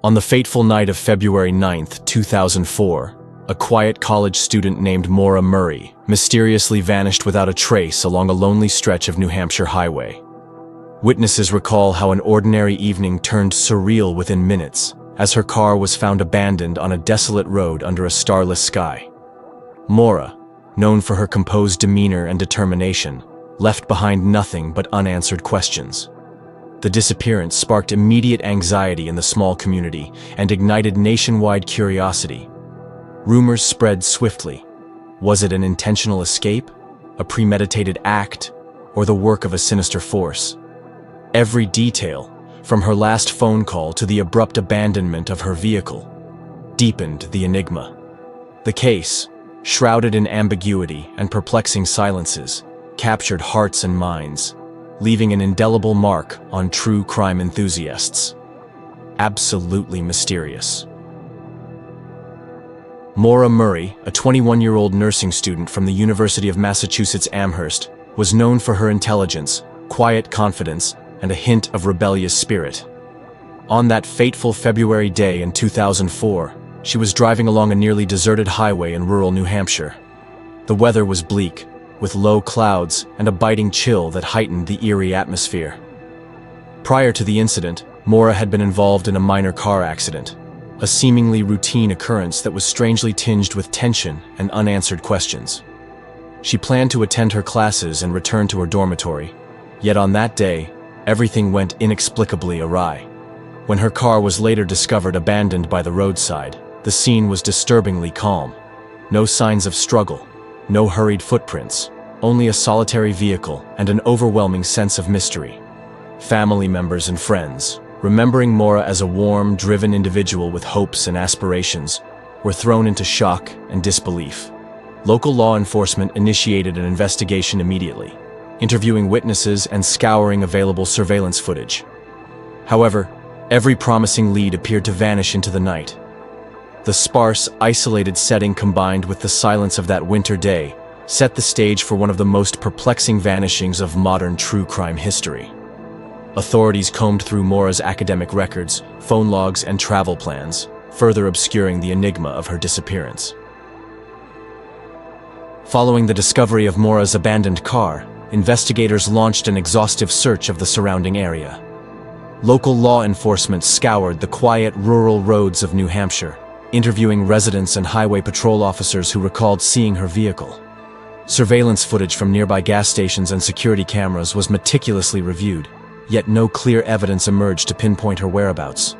On the fateful night of February 9th, 2004, a quiet college student named Maura Murray mysteriously vanished without a trace along a lonely stretch of New Hampshire highway. Witnesses recall how an ordinary evening turned surreal within minutes, as her car was found abandoned on a desolate road under a starless sky. Maura, known for her composed demeanor and determination, left behind nothing but unanswered questions. The disappearance sparked immediate anxiety in the small community and ignited nationwide curiosity. Rumors spread swiftly. Was it an intentional escape, a premeditated act, or the work of a sinister force? Every detail, from her last phone call to the abrupt abandonment of her vehicle, deepened the enigma. The case, shrouded in ambiguity and perplexing silences, captured hearts and minds, leaving an indelible mark on true crime enthusiasts. Absolutely mysterious. Maura Murray, a 21-year-old nursing student from the University of Massachusetts Amherst, was known for her intelligence, quiet confidence, and a hint of rebellious spirit. On that fateful February day in 2004, she was driving along a nearly deserted highway in rural New Hampshire. The weather was bleak, with low clouds and a biting chill that heightened the eerie atmosphere. Prior to the incident, Maura had been involved in a minor car accident, a seemingly routine occurrence that was strangely tinged with tension and unanswered questions. She planned to attend her classes and return to her dormitory, yet on that day, everything went inexplicably awry. When her car was later discovered abandoned by the roadside, the scene was disturbingly calm. No signs of struggle, no hurried footprints, only a solitary vehicle and an overwhelming sense of mystery. Family members and friends, remembering Maura as a warm, driven individual with hopes and aspirations, were thrown into shock and disbelief. Local law enforcement initiated an investigation immediately, interviewing witnesses and scouring available surveillance footage. However, every promising lead appeared to vanish into the night. The sparse, isolated setting combined with the silence of that winter day set the stage for one of the most perplexing vanishings of modern true crime history. Authorities combed through Maura's academic records, phone logs, and travel plans, further obscuring the enigma of her disappearance. Following the discovery of Maura's abandoned car, investigators launched an exhaustive search of the surrounding area. Local law enforcement scoured the quiet rural roads of New Hampshire, interviewing residents and highway patrol officers who recalled seeing her vehicle. Surveillance footage from nearby gas stations and security cameras was meticulously reviewed, yet no clear evidence emerged to pinpoint her whereabouts.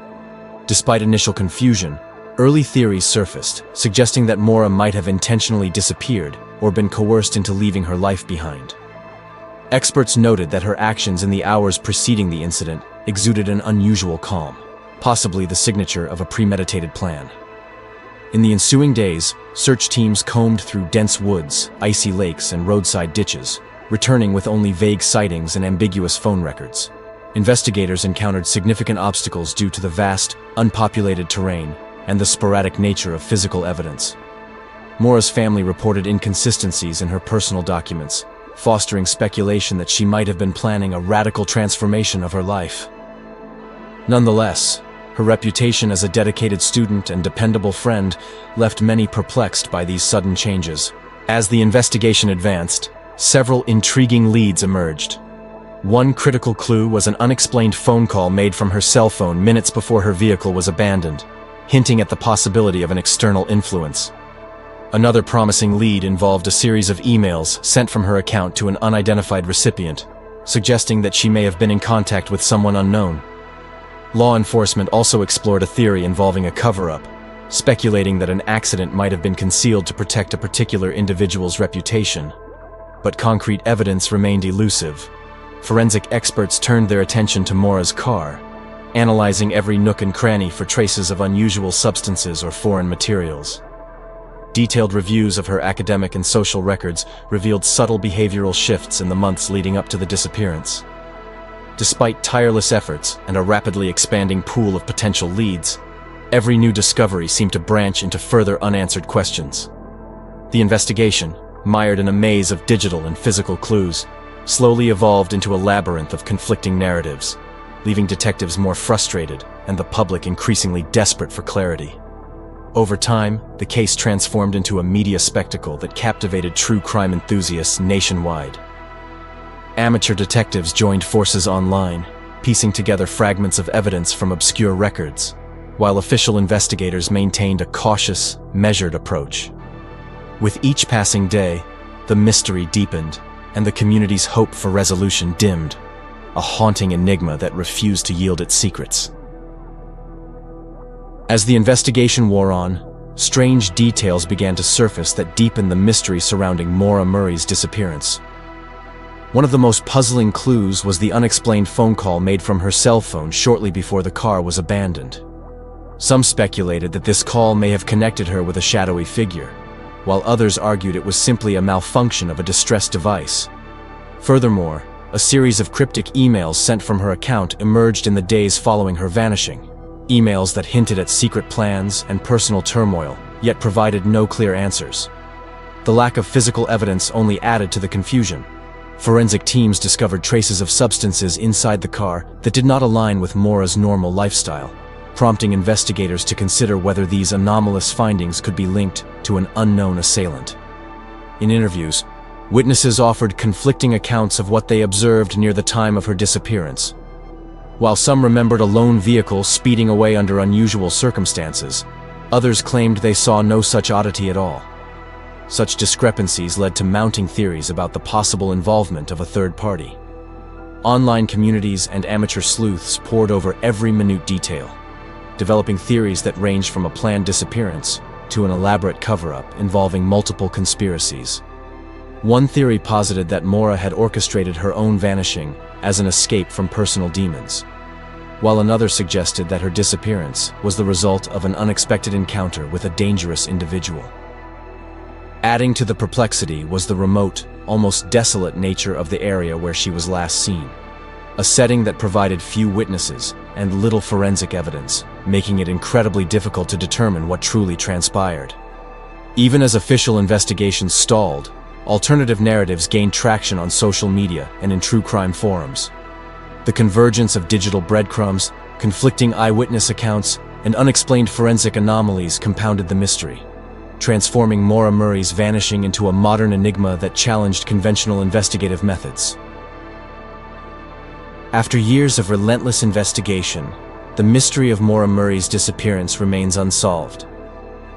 Despite initial confusion, early theories surfaced, suggesting that Maura might have intentionally disappeared or been coerced into leaving her life behind. Experts noted that her actions in the hours preceding the incident exuded an unusual calm, possibly the signature of a premeditated plan. In the ensuing days, search teams combed through dense woods, icy lakes, and roadside ditches, returning with only vague sightings and ambiguous phone records. Investigators encountered significant obstacles due to the vast, unpopulated terrain and the sporadic nature of physical evidence. Maura's family reported inconsistencies in her personal documents, fostering speculation that she might have been planning a radical transformation of her life. Nonetheless, her reputation as a dedicated student and dependable friend left many perplexed by these sudden changes. As the investigation advanced, several intriguing leads emerged. One critical clue was an unexplained phone call made from her cell phone minutes before her vehicle was abandoned, hinting at the possibility of an external influence. Another promising lead involved a series of emails sent from her account to an unidentified recipient, suggesting that she may have been in contact with someone unknown. Law enforcement also explored a theory involving a cover-up, speculating that an accident might have been concealed to protect a particular individual's reputation. But concrete evidence remained elusive. Forensic experts turned their attention to Maura's car, analyzing every nook and cranny for traces of unusual substances or foreign materials. Detailed reviews of her academic and social records revealed subtle behavioral shifts in the months leading up to the disappearance. Despite tireless efforts and a rapidly expanding pool of potential leads, every new discovery seemed to branch into further unanswered questions. The investigation, mired in a maze of digital and physical clues, slowly evolved into a labyrinth of conflicting narratives. leaving detectives more frustrated and the public increasingly desperate for clarity. Over time, the case transformed into a media spectacle that captivated true crime enthusiasts nationwide. Amateur detectives joined forces online, piecing together fragments of evidence from obscure records, while official investigators maintained a cautious, measured approach. With each passing day, the mystery deepened, and the community's hope for resolution dimmed, a haunting enigma that refused to yield its secrets. As the investigation wore on, strange details began to surface that deepened the mystery surrounding MauraMurray's disappearance. One of the most puzzling clues was the unexplained phone call made from her cell phone shortly before the car was abandoned. Some speculated that this call may have connected her with a shadowy figure, while others argued it was simply a malfunction of a distressed device. Furthermore, a series of cryptic emails sent from her account emerged in the days following her vanishing. Emails that hinted at secret plans and personal turmoil, yet provided no clear answers. The lack of physical evidence only added to the confusion. Forensic teams discovered traces of substances inside the car that did not align with Maura's normal lifestyle, prompting investigators to consider whether these anomalous findings could be linked to an unknown assailant. In interviews, witnesses offered conflicting accounts of what they observed near the time of her disappearance. While some remembered a lone vehicle speeding away under unusual circumstances, others claimed they saw no such oddity at all. Such discrepancies led to mounting theories about the possible involvement of a third party. Online communities and amateur sleuths pored over every minute detail, developing theories that ranged from a planned disappearance to an elaborate cover-up involving multiple conspiracies. One theory posited that Maura had orchestrated her own vanishing as an escape from personal demons, while another suggested that her disappearance was the result of an unexpected encounter with a dangerous individual. Adding to the perplexity was the remote, almost desolate nature of the area where she was last seen, a setting that provided few witnesses and little forensic evidence, making it incredibly difficult to determine what truly transpired. Even as official investigations stalled, alternative narratives gained traction on social media and in true crime forums. The convergence of digital breadcrumbs, conflicting eyewitness accounts, and unexplained forensic anomalies compounded the mystery, transforming MauraMurray's vanishing into a modern enigma that challenged conventional investigative methods. After years of relentless investigation, the mystery of MauraMurray's disappearance remains unsolved.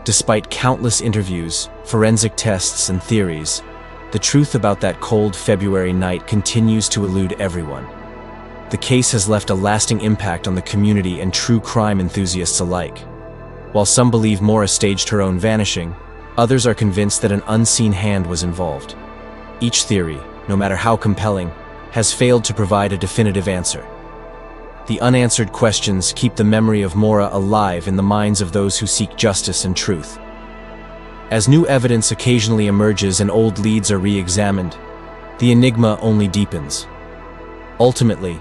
Despite countless interviews, forensic tests, and theories, the truth about that cold February night continues to elude everyone. The case has left a lasting impact on the community and true crime enthusiasts alike. While some believe Maura staged her own vanishing, others are convinced that an unseen hand was involved. Each theory, no matter how compelling, has failed to provide a definitive answer. The unanswered questions keep the memory of Maura alive in the minds of those who seek justice and truth. As new evidence occasionally emerges and old leads are re-examined, the enigma only deepens. Ultimately,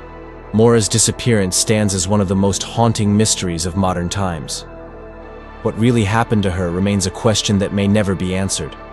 Maura's disappearance stands as one of the most haunting mysteries of modern times. What really happened to her remains a question that may never be answered.